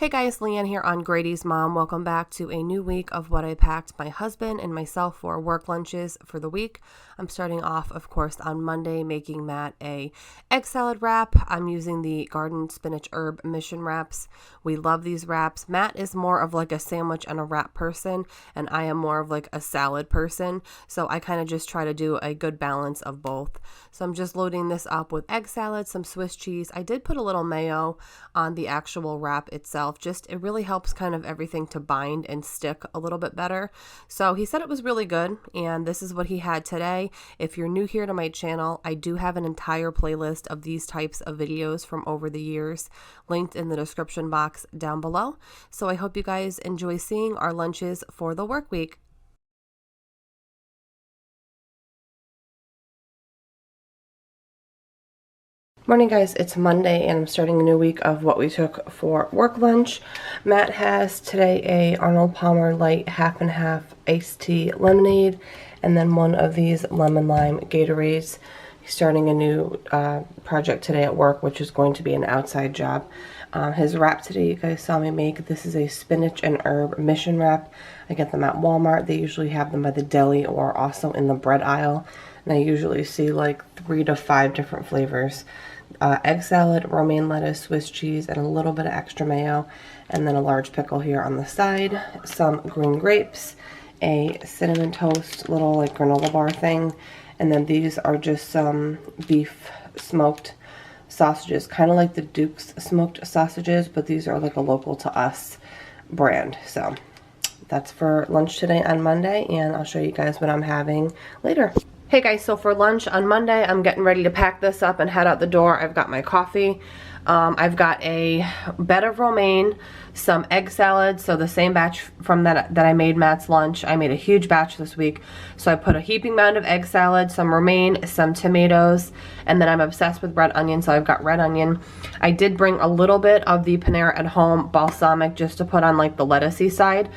Hey guys, Leanne here on Grady's Mom. Welcome back to a new week of what I packed my husband and myself for work lunches for the week. I'm starting off, of course, on Monday making Matt a egg salad wrap. I'm using the garden spinach herb mission wraps. We love these wraps. Matt is more of like a sandwich and a wrap person, and I am more of like a salad person. So I kind of just try to do a good balance of both. So I'm just loading this up with egg salad, some Swiss cheese. I did put a little mayo on the actual wrap itself. Just it really helps kind of everything to bind and stick a little bit better. So he said it was really good, and this is what he had today. If you're new here to my channel, I do have an entire playlist of these types of videos from over the years linked in the description box down below. So I hope you guys enjoy seeing our lunches for the work week. Morning guys, it's Monday and I'm starting a new week of what we took for work lunch. Matt has today a Arnold Palmer light half and half iced tea lemonade and then one of these lemon lime Gatorades. He's starting a new project today at work, which is going to be an outside job. His wrap today you guys saw me make, this is a spinach and herb mission wrap. I get them at Walmart. They usually have them by the deli or also in the bread aisle. And I usually see like 3 to 5 different flavors. Egg salad, romaine lettuce, Swiss cheese, and a little bit of extra mayo. And then a large pickle here on the side. Some green grapes, a cinnamon toast, little like granola bar thing. And then these are just some beef smoked sausages, kind of like the Duke's smoked sausages, but these are like a local to us brand. So that's for lunch today on Monday, and I'll show you guys what I'm having later. Hey guys, so for lunch on Monday, I'm getting ready to pack this up and head out the door. I've got my coffee. I've got a bed of romaine, some egg salad, so the same batch from that I made Matt's lunch. I made a huge batch this week. So I put a heaping amount of egg salad, some romaine, some tomatoes, and then I'm obsessed with red onion, so I've got red onion. I did bring a little bit of the Panera at Home balsamic just to put on like the lettucey side.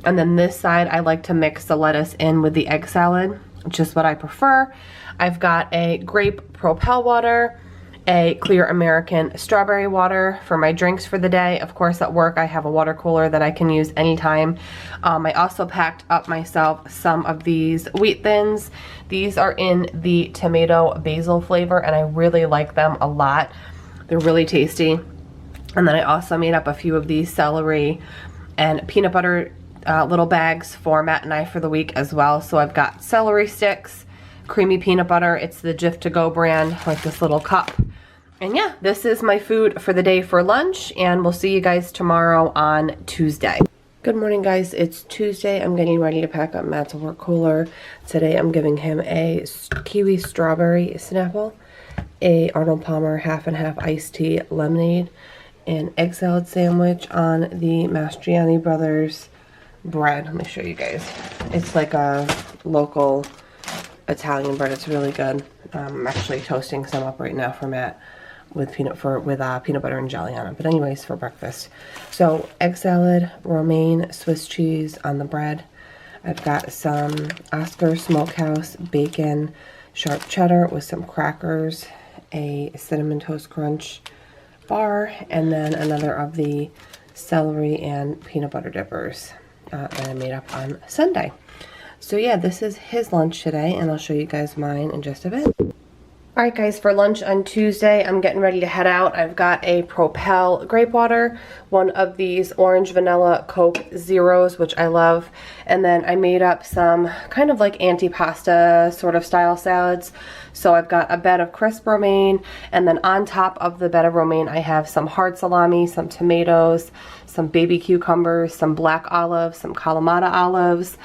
And then this side, I like to mix the lettuce in with the egg salad, just what I prefer. I've got a grape Propel water, a clear American strawberry water for my drinks for the day. Of course, at work, I have a water cooler that I can use anytime. I also packed up myself some of these wheat thins. These are in the tomato basil flavor, and I really like them a lot. They're really tasty. And then I also made up a few of these celery and peanut butter little bags for Matt and I for the week as well. So I've got celery sticks, creamy peanut butter. It's the Jif to Go brand, like this little cup. And yeah, this is my food for the day for lunch, and we'll see you guys tomorrow on Tuesday. Good morning guys, it's Tuesday. I'm getting ready to pack up Matt's work cooler. Today I'm giving him a kiwi strawberry Snapple, a Arnold Palmer half and half iced tea lemonade, an egg salad sandwich on the Mastriani Brothers bread. Let me show you guys. It's like a local Italian bread. It's really good. I'm actually toasting some up right now for Matt with peanut butter and jelly on it. But anyways, for breakfast. So egg salad, romaine, Swiss cheese on the bread. I've got some Oscar Smokehouse bacon, sharp cheddar with some crackers, a cinnamon toast crunch bar, and then another of the celery and peanut butter dippers that I made up on Sunday. So yeah, this is his lunch today, and I'll show you guys mine in just a bit. Alright guys, for lunch on Tuesday, I'm getting ready to head out. I've got a Propel grape water, one of these orange vanilla Coke Zeros, which I love, and then I made up some kind of like antipasta sort of style salads. So I've got a bed of crisp romaine, and then on top of the bed of romaine, I have some hard salami, some tomatoes, some baby cucumbers, some black olives, some Kalamata olives,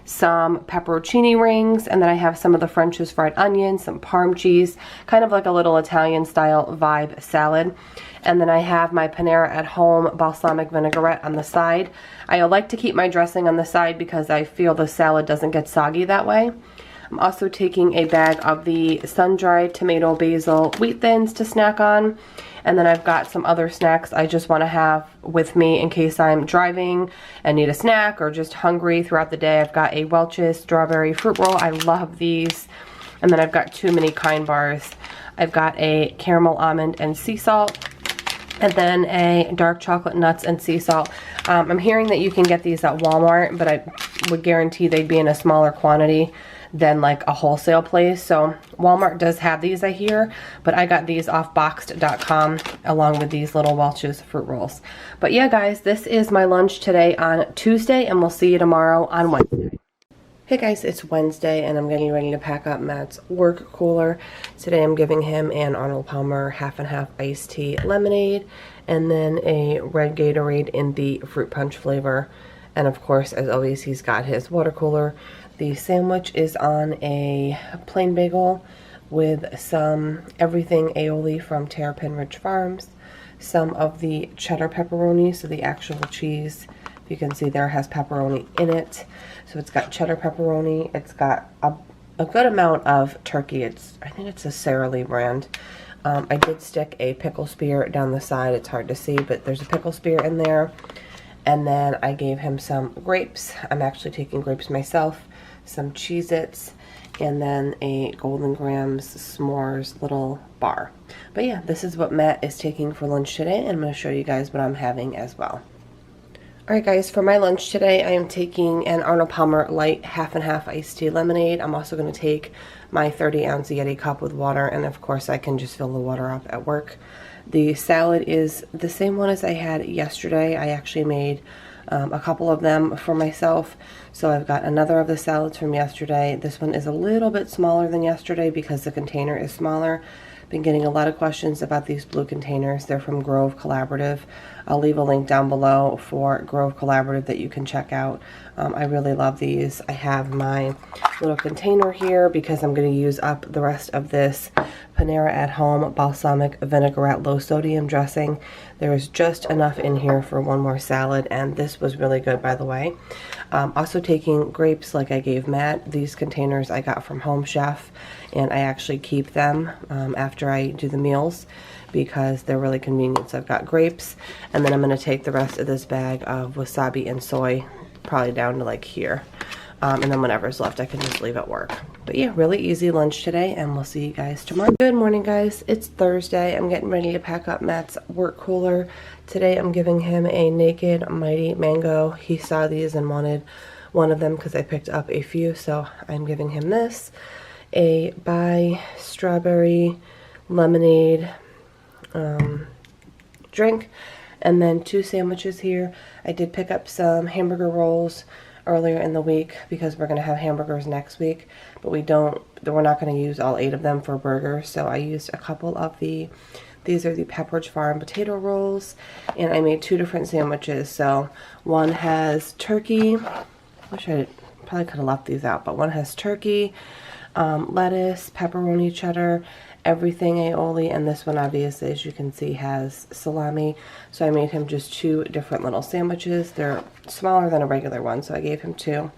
some pepperoncini rings, and then I have some of the French's fried onions, some parm cheese, kind of like a little Italian style vibe salad. And then I have my Panera at Home balsamic vinaigrette on the side. I like to keep my dressing on the side because I feel the salad doesn't get soggy that way. I'm also taking a bag of the sun-dried tomato basil wheat thins to snack on. And then I've got some other snacks I just want to have with me in case I'm driving and need a snack or just hungry throughout the day. I've got a Welch's strawberry fruit roll. I love these. And then I've got 2 mini Kind bars. I've got a caramel almond and sea salt. And then a dark chocolate nuts and sea salt. I'm hearing that you can get these at Walmart, but I would guarantee they'd be in a smaller quantity than like a wholesale place. So Walmart does have these, I hear, but I got these off boxed.com along with these little Welch's fruit rolls. But yeah, guys, this is my lunch today on Tuesday, and we'll see you tomorrow on Wednesday. Hey guys, it's Wednesday and I'm getting ready to pack up Matt's work cooler. Today I'm giving him an Arnold Palmer half and half iced tea lemonade and then a red Gatorade in the fruit punch flavor. And of course, as always, he's got his water cooler. The sandwich is on a plain bagel with some everything aioli from Terrapin Ridge Farms, some of the cheddar pepperoni, so the actual cheese. You can see there has pepperoni in it. So it's got cheddar pepperoni. It's got a good amount of turkey. I think it's a Sara Lee brand. I did stick a pickle spear down the side. It's hard to see, but there's a pickle spear in there. And then I gave him some grapes. I'm actually taking grapes myself. Some Cheez-Its. And then a Golden Grams s'mores little bar. But yeah, this is what Matt is taking for lunch today. And I'm going to show you guys what I'm having as well. Alright guys, for my lunch today, I am taking an Arnold Palmer light half and half iced tea lemonade. I'm also going to take my 30-ounce Yeti cup with water, and of course I can just fill the water up at work. The salad is the same one as I had yesterday. I actually made a couple of them for myself. So I've got another of the salads from yesterday. This one is a little bit smaller than yesterday because the container is smaller. Been getting a lot of questions about these blue containers. They're from Grove Collaborative. I'll leave a link down below for Grove Collaborative that you can check out. I really love these. I have my little container here because I'm going to use up the rest of this Panera at Home balsamic vinaigrette low sodium dressing. There is just enough in here for one more salad, and this was really good, by the way. Also taking grapes like I gave Matt. These containers I got from Home Chef, and I actually keep them after I do the meals because they're really convenient. So I've got grapes, and then I'm going to take the rest of this bag of wasabi and soy, probably down to like here. And then whatever's left I can just leave at work. But yeah, really easy lunch today, and we'll see you guys tomorrow. Good morning guys, it's Thursday. I'm getting ready to pack up Matt's work cooler. Today I'm giving him a Naked Mighty Mango. He saw these and wanted one of them because I picked up a few, so I'm giving him this. A Bai strawberry lemonade drink, and then 2 sandwiches here. I did pick up some hamburger rolls earlier in the week because we're going to have hamburgers next week, but we're not going to use all 8 of them for burgers, so I used a couple of these are the Pepperidge Farm potato rolls, and I made 2 different sandwiches. So one has turkey, wish I probably could have left these out, but one has turkey, lettuce, pepperoni, cheddar, everything aioli, and this one obviously, as you can see, has salami. So I made him just 2 different little sandwiches. They're smaller than a regular one, so I gave him 2.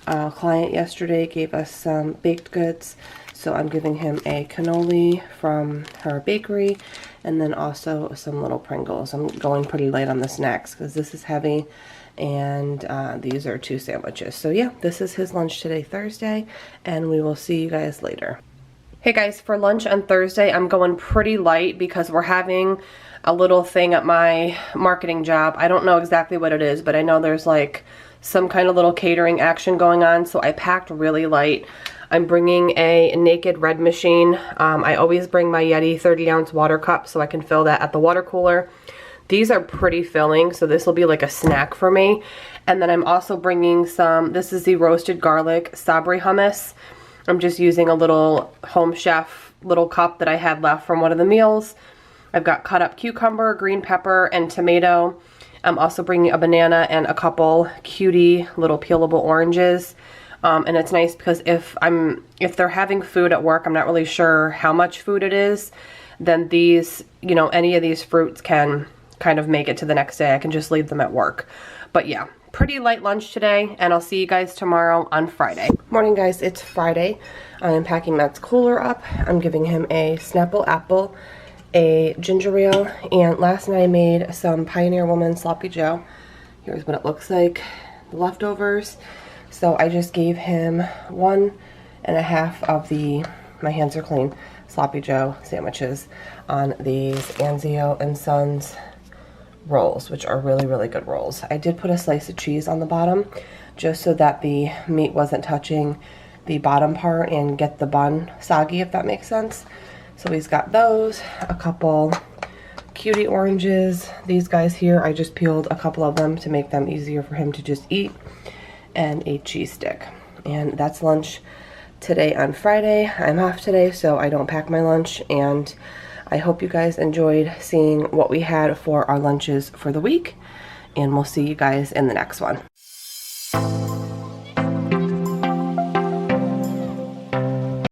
A client yesterday gave us some baked goods, so I'm giving him a cannoli from her bakery, and then also some little Pringles. I'm going pretty light on the snacks because this is heavy, and these are 2 sandwiches. So yeah, this is his lunch today, Thursday, and we will see you guys later. Hey guys, for lunch on Thursday, I'm going pretty light because we're having a little thing at my marketing job. I don't know exactly what it is, but I know there's like some kind of little catering action going on, so I packed really light. I'm bringing a Naked Red machine. I always bring my Yeti 30-ounce water cup so I can fill that at the water cooler. These are pretty filling, so this will be like a snack for me. And then I'm also bringing some, this is the roasted garlic Sabri hummus. I'm just using a little Home Chef little cup that I had left from one of the meals. I've got cut up cucumber, green pepper, and tomato. I'm also bringing a banana and a couple cutie little peelable oranges. And it's nice because if they're having food at work, I'm not really sure how much food it is, then these, you know, any of these fruits can kind of make it to the next day. I can just leave them at work. But yeah, pretty light lunch today, and I'll see you guys tomorrow on Friday. Morning guys, it's Friday. I am packing Matt's cooler up. I'm giving him a Snapple apple, a ginger ale, and last night I made some Pioneer Woman Sloppy Joe. Here's what it looks like, the leftovers. So I just gave him 1.5 of the my hands are clean, Sloppy Joe sandwiches on these Anzio and Sons rolls, which are really, really good rolls. I did put a slice of cheese on the bottom just so that the meat wasn't touching the bottom part and get the bun soggy, if that makes sense. So he's got those, a couple cutie oranges. These guys here, I just peeled a couple of them to make them easier for him to just eat, and a cheese stick. And that's lunch today on Friday. I'm off today, so I don't pack my lunch, and I hope you guys enjoyed seeing what we had for our lunches for the week, and we'll see you guys in the next one.